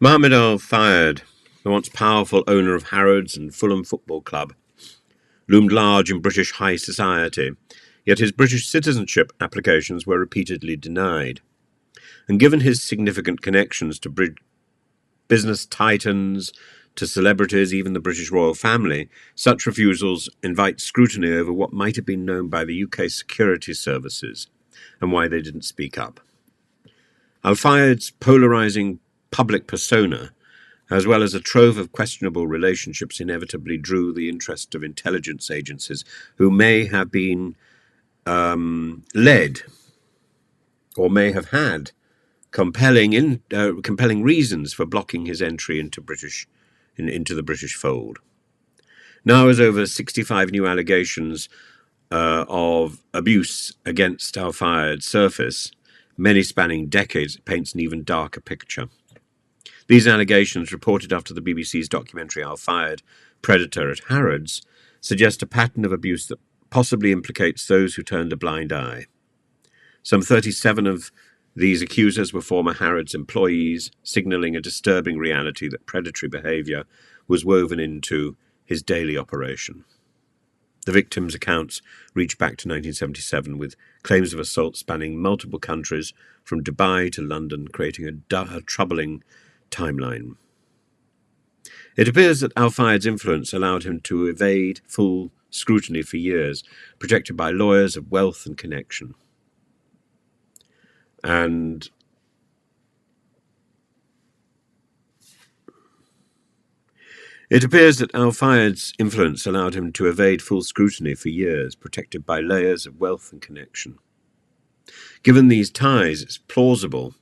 Mohammed Al-Fayed, the once powerful owner of Harrods and Fulham Football Club, loomed large in British high society, yet his British citizenship applications were repeatedly denied. And given his significant connections to business titans, to celebrities, even the British royal family, such refusals invite scrutiny over what might have been known by the UK security services and why they didn't speak up. Al-Fayed's polarising public persona, as well as a trove of questionable relationships, inevitably drew the interest of intelligence agencies who may have been led or may have had compelling reasons for blocking his entry into the British fold. Now, as over 65 new allegations of abuse against Al-Fayed surface, many spanning decades, it paints an even darker picture. These allegations, reported after the BBC's documentary Al-Fayed, Predator at Harrods, suggest a pattern of abuse that possibly implicates those who turned a blind eye. Some 37 of these accusers were former Harrods employees, signalling a disturbing reality that predatory behaviour was woven into his daily operation. The victims' accounts reach back to 1977, with claims of assault spanning multiple countries, from Dubai to London, creating a troubling timeline. It appears that Al-Fayed's influence allowed him to evade full scrutiny for years, protected by lawyers of wealth and connection. And it appears that Al-Fayed's influence allowed him to evade full scrutiny for years, protected by layers of wealth and connection. Given these ties, it's plausible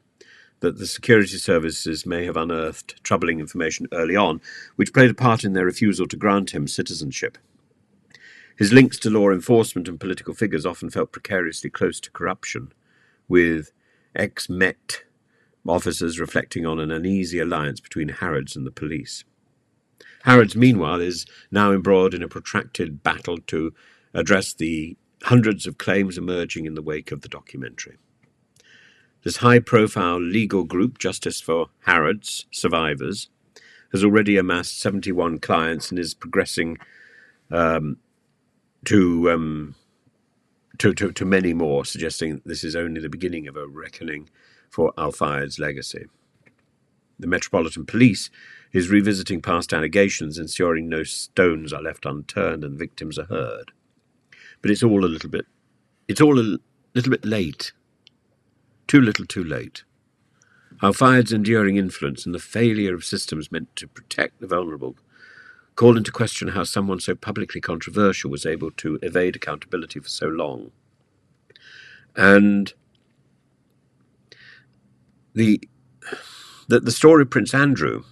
that the security services may have unearthed troubling information early on, which played a part in their refusal to grant him citizenship. His links to law enforcement and political figures often felt precariously close to corruption, with ex-Met officers reflecting on an uneasy alliance between Harrods and the police. Harrods, meanwhile, is now embroiled in a protracted battle to address the hundreds of claims emerging in the wake of the documentary. This high-profile legal group, Justice for Harrods Survivors, has already amassed 71 clients and is progressing to many more, suggesting this is only the beginning of a reckoning for Al-Fayed's legacy. The Metropolitan Police is revisiting past allegations, ensuring no stones are left unturned and victims are heard. But it's all a little bit late. Too little, too late. Al-Fayed's enduring influence and the failure of systems meant to protect the vulnerable call into question how someone so publicly controversial was able to evade accountability for so long. And the story of Prince Andrew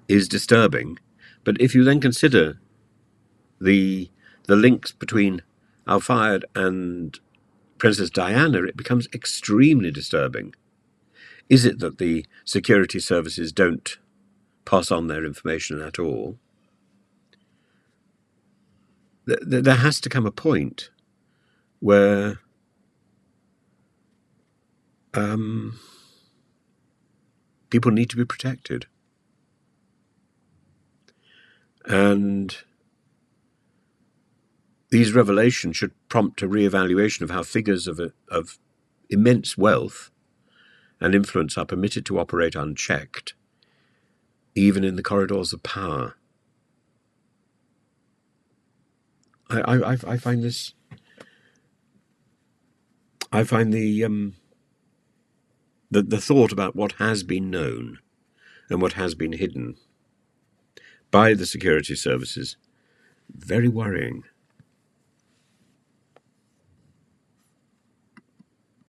is disturbing, but if you then consider the links between Al-Fayed and Princess Diana, it becomes extremely disturbing. Is it that the security services don't pass on their information at all? There has to come a point where people need to be protected. And these revelations should prompt a re-evaluation of how figures of immense wealth and influence are permitted to operate unchecked, even in the corridors of power. I find this. I find the thought about what has been known and what has been hidden by the security services very worrying.